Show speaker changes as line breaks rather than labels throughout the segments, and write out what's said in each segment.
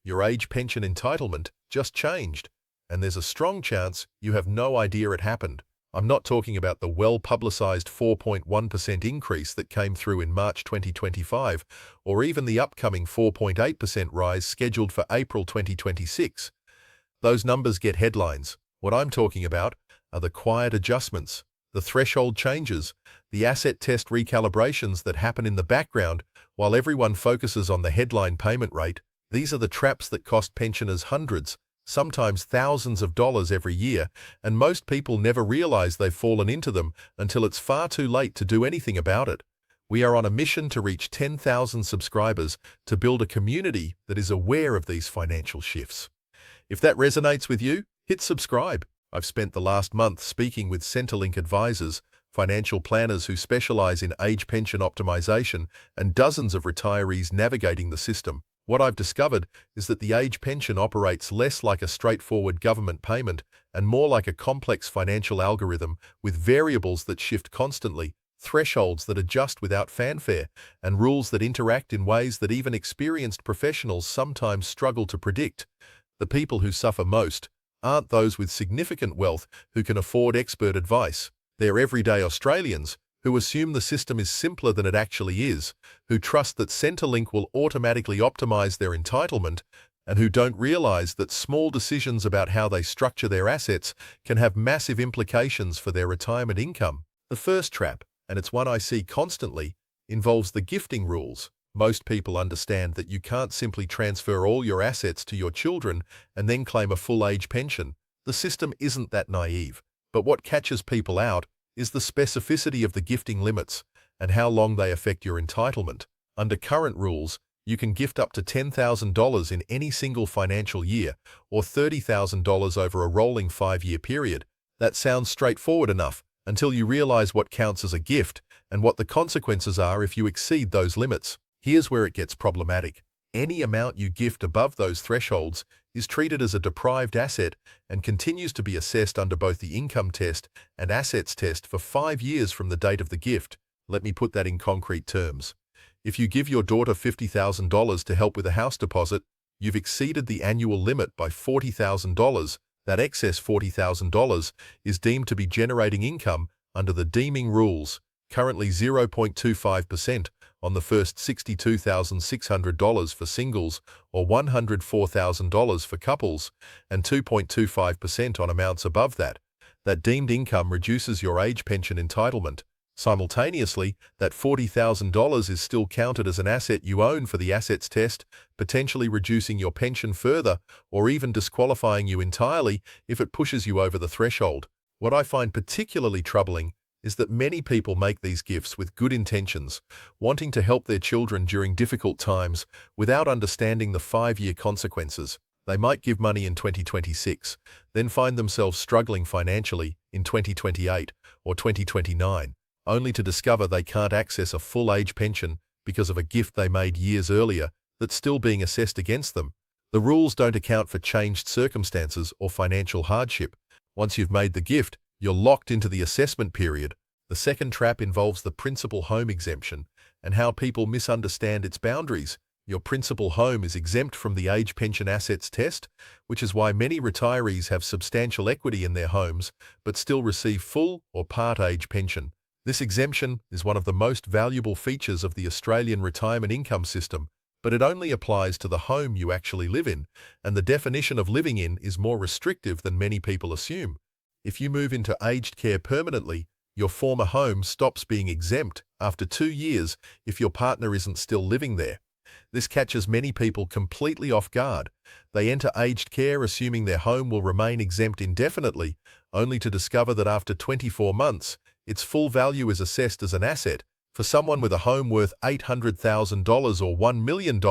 your age pension entitlement just changed, and there's a strong chance you have no idea it happened. I'm not talking about the well-publicized 4.1% increase that came through in March 2025, or even the upcoming 4.8% rise scheduled for April 2026. Those numbers get headlines. What I'm talking about are the quiet adjustments, the threshold changes, the asset test recalibrations that happen in the background while everyone focuses on the headline payment rate. These are the traps that cost pensioners hundreds, sometimes thousands of dollars every year, and most people never realize they've fallen into them until it's far too late to do anything about it. We are on a mission to reach 10,000 subscribers to build a community that is aware of these financial shifts. If that resonates with you, hit subscribe. I've spent the last month speaking with Centrelink advisors, financial planners who specialize in age pension optimization, and dozens of retirees navigating the system. What I've discovered is that the age pension operates less like a straightforward government payment and more like a complex financial algorithm with variables that shift constantly, thresholds that adjust without fanfare, and rules that interact in ways that even experienced professionals sometimes struggle to predict. The people who suffer most aren't those with significant wealth who can afford expert advice. They're everyday Australians who assume the system is simpler than it actually is, who trust that Centrelink will automatically optimize their entitlement, and who don't realize that small decisions about how they structure their assets can have massive implications for their retirement income. The first trap, and it's one I see constantly, involves the gifting rules. Most people understand that you can't simply transfer all your assets to your children and then claim a full age pension. The system isn't that naive, but what catches people out is the specificity of the gifting limits and how long they affect your entitlement. Under current rules, you can gift up to $10,000 in any single financial year or $30,000 over a rolling 5-year period. That sounds straightforward enough until you realize what counts as a gift and what the consequences are if you exceed those limits. Here's where it gets problematic. Any amount you gift above those thresholds is treated as a deprived asset and continues to be assessed under both the income test and assets test for 5 years from the date of the gift. Let me put that in concrete terms. If you give your daughter $50,000 to help with a house deposit, you've exceeded the annual limit by $40,000. That excess $40,000 is deemed to be generating income under the deeming rules, currently 0.25% on the first $62,600 for singles or $104,000 for couples, and 2.25% on amounts above that. That deemed income reduces your age pension entitlement. Simultaneously, that $40,000 is still counted as an asset you own for the assets test, potentially reducing your pension further or even disqualifying you entirely if it pushes you over the threshold. What I find particularly troubling is that many people make these gifts with good intentions, wanting to help their children during difficult times without understanding the 5-year consequences. They might give money in 2026, then find themselves struggling financially in 2028 or 2029, only to discover they can't access a full age pension because of a gift they made years earlier that's still being assessed against them. The rules don't account for changed circumstances or financial hardship. Once you've made the gift, you're locked into the assessment period. The second trap involves the principal home exemption and how people misunderstand its boundaries. Your principal home is exempt from the age pension assets test, which is why many retirees have substantial equity in their homes but still receive full or part age pension. This exemption is one of the most valuable features of the Australian retirement income system, but it only applies to the home you actually live in, and the definition of living in is more restrictive than many people assume. If you move into aged care permanently, your former home stops being exempt after 2 years if your partner isn't still living there. This catches many people completely off guard. They enter aged care assuming their home will remain exempt indefinitely, only to discover that after 24 months, its full value is assessed as an asset. For someone with a home worth $800,000 or $1 million,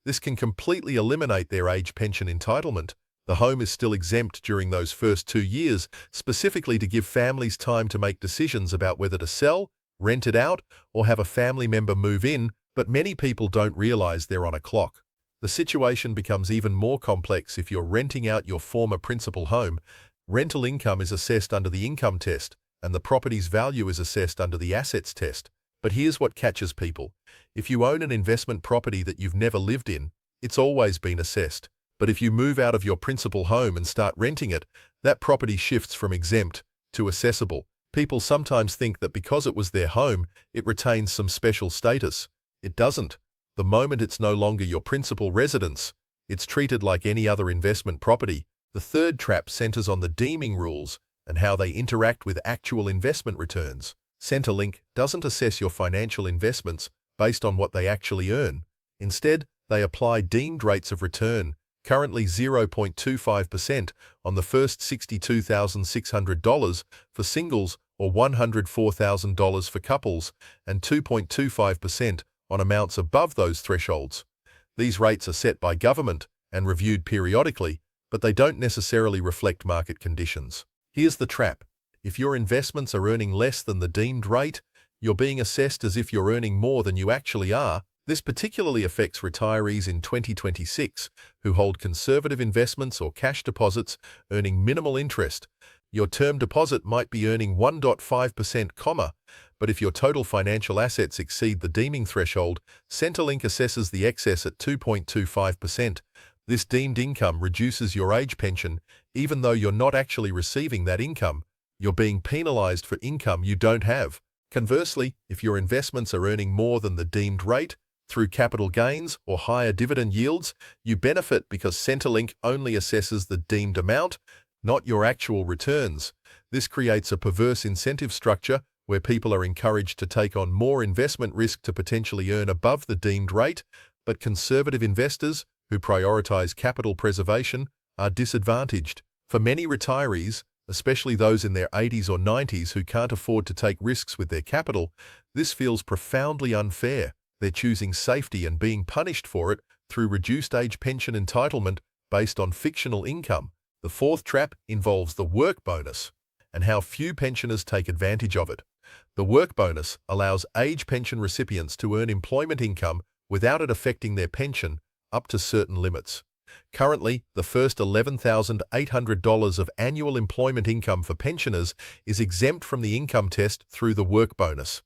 this can completely eliminate their age pension entitlement. The home is still exempt during those first 2 years, specifically to give families time to make decisions about whether to sell, rent it out, or have a family member move in, but many people don't realize they're on a clock. The situation becomes even more complex if you're renting out your former principal home. Rental income is assessed under the income test, and the property's value is assessed under the assets test. But here's what catches people. If you own an investment property that you've never lived in, it's always been assessed. But if you move out of your principal home and start renting it, that property shifts from exempt to assessable. People sometimes think that because it was their home, it retains some special status. It doesn't. The moment it's no longer your principal residence, it's treated like any other investment property. The third trap centers on the deeming rules and how they interact with actual investment returns. Centrelink doesn't assess your financial investments based on what they actually earn. Instead, they apply deemed rates of return, currently 0.25% on the first $62,600 for singles or $104,000 for couples, and 2.25% on amounts above those thresholds. These rates are set by government and reviewed periodically, but they don't necessarily reflect market conditions. Here's the trap. If your investments are earning less than the deemed rate, you're being assessed as if you're earning more than you actually are. This particularly affects retirees in 2026 who hold conservative investments or cash deposits earning minimal interest. Your term deposit might be earning 1.5%, but if your total financial assets exceed the deeming threshold, Centrelink assesses the excess at 2.25%. This deemed income reduces your age pension, even though you're not actually receiving that income. You're being penalized for income you don't have. Conversely, if your investments are earning more than the deemed rate, through capital gains or higher dividend yields, you benefit because Centrelink only assesses the deemed amount, not your actual returns. This creates a perverse incentive structure where people are encouraged to take on more investment risk to potentially earn above the deemed rate, but conservative investors who prioritize capital preservation are disadvantaged. For many retirees, especially those in their 80s or 90s who can't afford to take risks with their capital, this feels profoundly unfair. They're choosing safety and being punished for it through reduced age pension entitlement based on fictional income. The fourth trap involves the work bonus and how few pensioners take advantage of it. The work bonus allows age pension recipients to earn employment income without it affecting their pension up to certain limits. Currently, the first $11,800 of annual employment income for pensioners is exempt from the income test through the work bonus.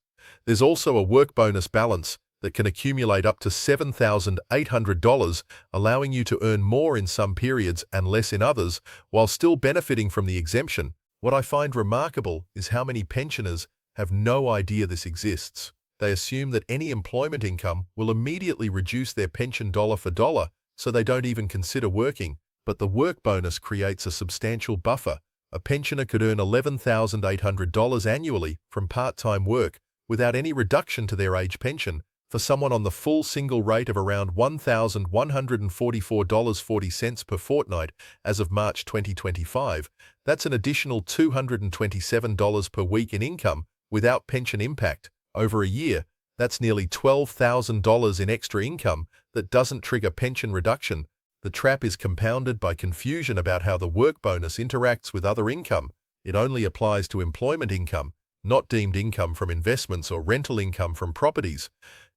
There's also a work bonus balance that can accumulate up to $7,800, allowing you to earn more in some periods and less in others, while still benefiting from the exemption. What I find remarkable is how many pensioners have no idea this exists. They assume that any employment income will immediately reduce their pension dollar for dollar, so they don't even consider working. But the work bonus creates a substantial buffer. A pensioner could earn $11,800 annually from part-time work without any reduction to their age pension. For someone on the full single rate of around $1,144.40 per fortnight as of March 2025, that's an additional $227 per week in income without pension impact. Over a year, that's nearly $12,000 in extra income that doesn't trigger pension reduction. The trap is compounded by confusion about how the work bonus interacts with other income. It only applies to employment income, not deemed income from investments or rental income from properties.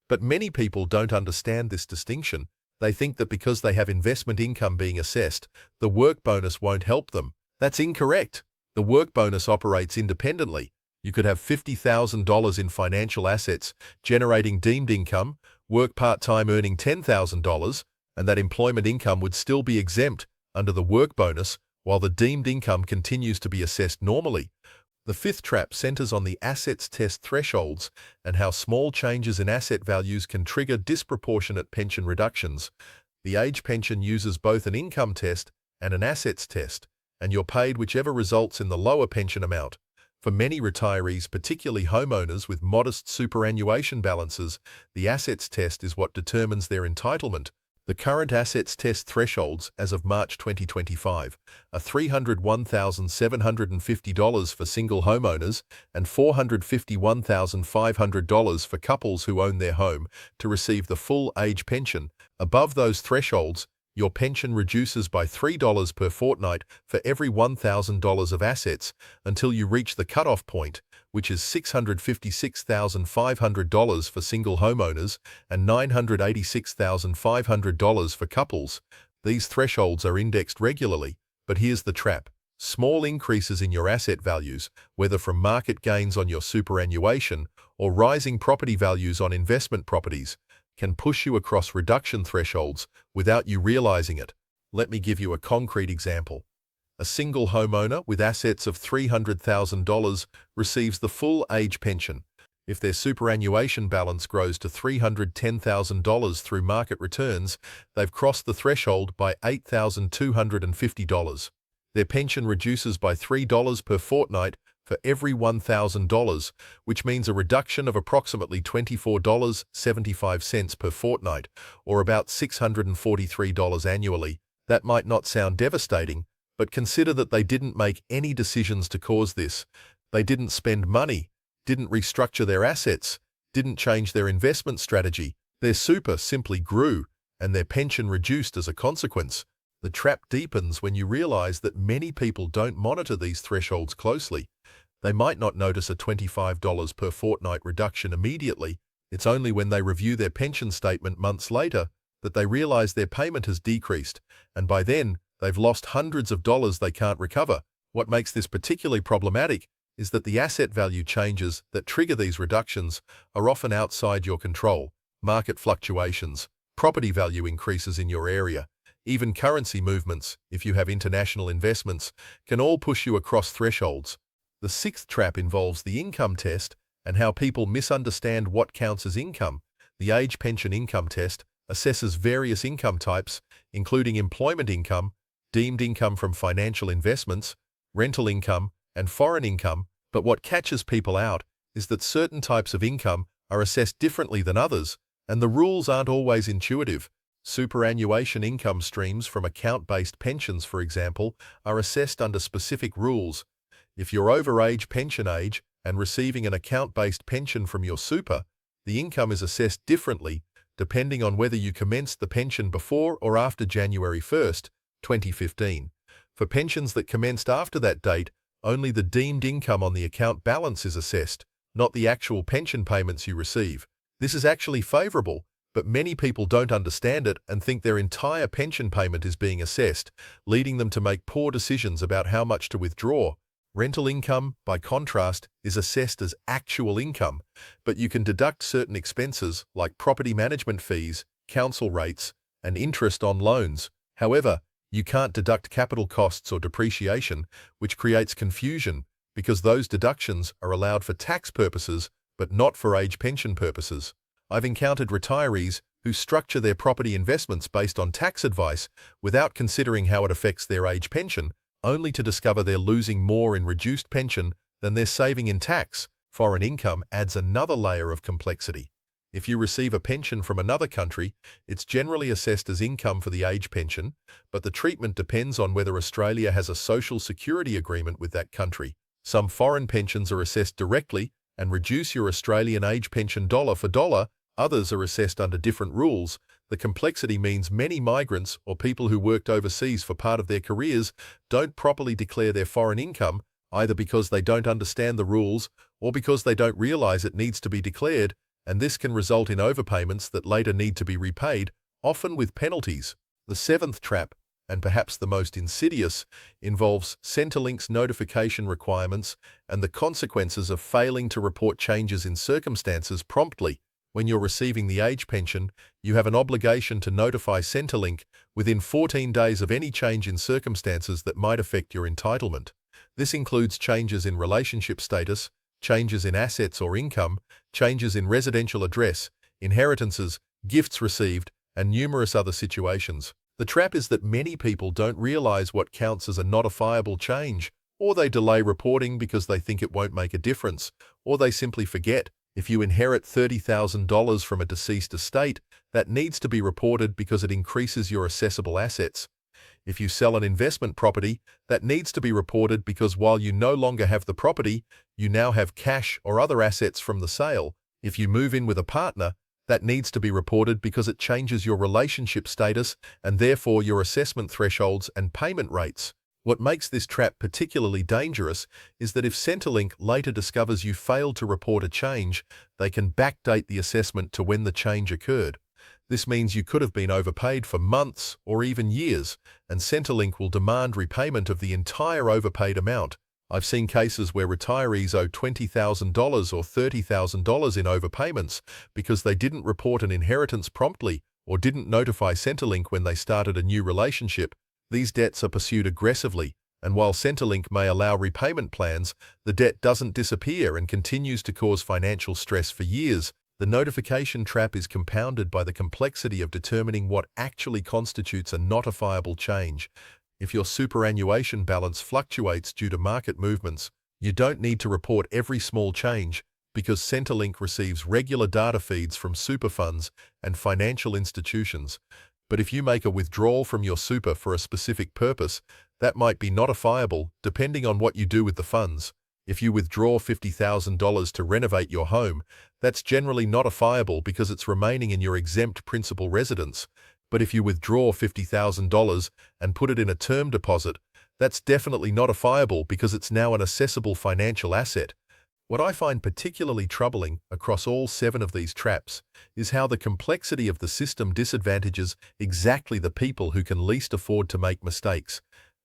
But many people don't understand this distinction. They think that because they have investment income being assessed, the work bonus won't help them. That's incorrect. The work bonus operates independently. You could have $50,000 in financial assets generating deemed income, work part-time earning $10,000, and that employment income would still be exempt under the work bonus while the deemed income continues to be assessed normally. The fifth trap centers on the assets test thresholds and how small changes in asset values can trigger disproportionate pension reductions. The age pension uses both an income test and an assets test, and you're paid whichever results in the lower pension amount. For many retirees, particularly homeowners with modest superannuation balances, the assets test is what determines their entitlement. The current assets test thresholds as of March 2025 are $301,750 for single homeowners and $451,500 for couples who own their home to receive the full age pension. Above those thresholds, your pension reduces by $3 per fortnight for every $1,000 of assets until you reach the cutoff point, which is $656,500 for single homeowners and $986,500 for couples. These thresholds are indexed regularly, but here's the trap. Small increases in your asset values, whether from market gains on your superannuation or rising property values on investment properties, can push you across reduction thresholds without you realizing it. Let me give you a concrete example. A single homeowner with assets of $300,000 receives the full age pension. If their superannuation balance grows to $310,000 through market returns, they've crossed the threshold by $8,250. Their pension reduces by $3 per fortnight for every $1,000, which means a reduction of approximately $24.75 per fortnight, or about $643 annually. That might not sound devastating, but consider that they didn't make any decisions to cause this. They didn't spend money, didn't restructure their assets, didn't change their investment strategy. Their super simply grew, and their pension reduced as a consequence. The trap deepens when you realize that many people don't monitor these thresholds closely. They might not notice a $25 per fortnight reduction immediately. It's only when they review their pension statement months later that they realize their payment has decreased, and by then, they've lost hundreds of dollars they can't recover. What makes this particularly problematic is that the asset value changes that trigger these reductions are often outside your control. Market fluctuations, property value increases in your area, even currency movements, if you have international investments, can all push you across thresholds. The sixth trap involves the income test and how people misunderstand what counts as income. The age pension income test assesses various income types, including employment income, deemed income from financial investments, rental income, and foreign income, but what catches people out is that certain types of income are assessed differently than others, and the rules aren't always intuitive. Superannuation income streams from account-based pensions, for example, are assessed under specific rules. If you're over age pension age and receiving an account-based pension from your super, the income is assessed differently depending on whether you commenced the pension before or after January 1st, 2015. For pensions that commenced after that date, only the deemed income on the account balance is assessed, not the actual pension payments you receive. This is actually favorable, but many people don't understand it and think their entire pension payment is being assessed, leading them to make poor decisions about how much to withdraw. Rental income, by contrast, is assessed as actual income, but you can deduct certain expenses like property management fees, council rates, and interest on loans. However, you can't deduct capital costs or depreciation, which creates confusion because those deductions are allowed for tax purposes but not for age pension purposes. I've encountered retirees who structure their property investments based on tax advice without considering how it affects their age pension, only to discover they're losing more in reduced pension than they're saving in tax. Foreign income adds another layer of complexity. If you receive a pension from another country, it's generally assessed as income for the age pension, but the treatment depends on whether Australia has a social security agreement with that country. Some foreign pensions are assessed directly and reduce your Australian age pension dollar for dollar. Others are assessed under different rules. The complexity means many migrants or people who worked overseas for part of their careers don't properly declare their foreign income, either because they don't understand the rules or because they don't realize it needs to be declared, and this can result in overpayments that later need to be repaid, often with penalties. The seventh trap, and perhaps the most insidious, involves Centrelink's notification requirements and the consequences of failing to report changes in circumstances promptly. When you're receiving the age pension, you have an obligation to notify Centrelink within 14 days of any change in circumstances that might affect your entitlement. This includes changes in relationship status, changes in assets or income, changes in residential address, inheritances, gifts received, and numerous other situations. The trap is that many people don't realize what counts as a notifiable change, or they delay reporting because they think it won't make a difference, or they simply forget. If you inherit $30,000 from a deceased estate, that needs to be reported because it increases your assessable assets. If you sell an investment property, that needs to be reported because while you no longer have the property, you now have cash or other assets from the sale. If you move in with a partner, that needs to be reported because it changes your relationship status and therefore your assessment thresholds and payment rates. What makes this trap particularly dangerous is that if Centrelink later discovers you failed to report a change, they can backdate the assessment to when the change occurred. This means you could have been overpaid for months or even years, and Centrelink will demand repayment of the entire overpaid amount. I've seen cases where retirees owe $20,000 or $30,000 in overpayments because they didn't report an inheritance promptly or didn't notify Centrelink when they started a new relationship. These debts are pursued aggressively, and while Centrelink may allow repayment plans, the debt doesn't disappear and continues to cause financial stress for years. The notification trap is compounded by the complexity of determining what actually constitutes a notifiable change. If your superannuation balance fluctuates due to market movements, you don't need to report every small change because Centrelink receives regular data feeds from super funds and financial institutions. But if you make a withdrawal from your super for a specific purpose, that might be notifiable depending on what you do with the funds. If you withdraw $50,000 to renovate your home, that's generally notifiable because it's remaining in your exempt principal residence. But if you withdraw $50,000 and put it in a term deposit, that's definitely notifiable because it's now an accessible financial asset. What I find particularly troubling across all 7 of these traps is how the complexity of the system disadvantages exactly the people who can least afford to make mistakes.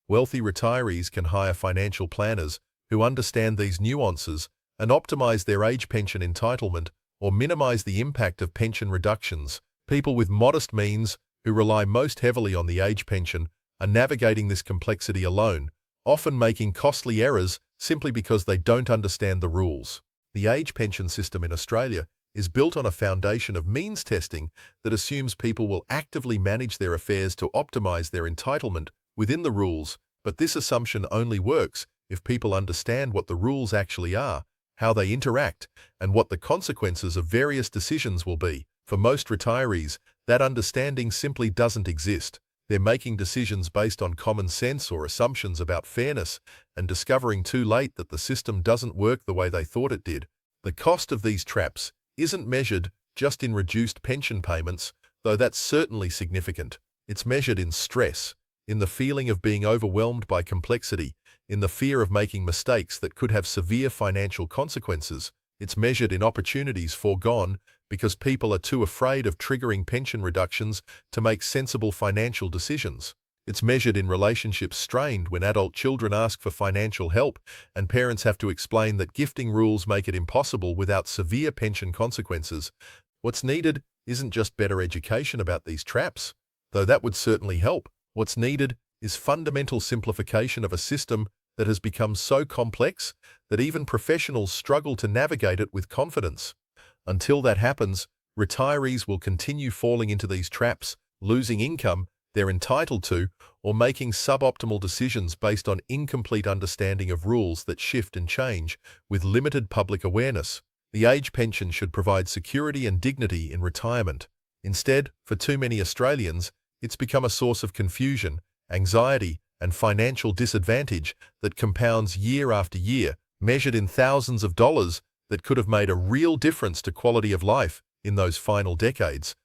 Wealthy retirees can hire financial planners who understand these nuances and optimize their age pension entitlement or minimize the impact of pension reductions. People with modest means who rely most heavily on the age pension are navigating this complexity alone, often making costly errors simply because they don't understand the rules. The age pension system in Australia is built on a foundation of means testing that assumes people will actively manage their affairs to optimize their entitlement within the rules, but this assumption only works if people understand what the rules actually are, how they interact, and what the consequences of various decisions will be. For most retirees, that understanding simply doesn't exist. They're making decisions based on common sense or assumptions about fairness and discovering too late that the system doesn't work the way they thought it did. The cost of these traps isn't measured just in reduced pension payments, though that's certainly significant. It's measured in stress, in the feeling of being overwhelmed by complexity, in the fear of making mistakes that could have severe financial consequences. It's measured in opportunities foregone because people are too afraid of triggering pension reductions to make sensible financial decisions. It's measured in relationships strained when adult children ask for financial help and parents have to explain that gifting rules make it impossible without severe pension consequences. What's needed isn't just better education about these traps, though that would certainly help. What's needed is fundamental simplification of a system that has become so complex that even professionals struggle to navigate it with confidence. Until that happens, retirees will continue falling into these traps, losing income they're entitled to, or making suboptimal decisions based on incomplete understanding of rules that shift and change with limited public awareness. The age pension should provide security and dignity in retirement. Instead, for too many Australians, it's become a source of confusion, anxiety, and financial disadvantage that compounds year after year, measured in thousands of dollars that could have made a real difference to quality of life in those final decades.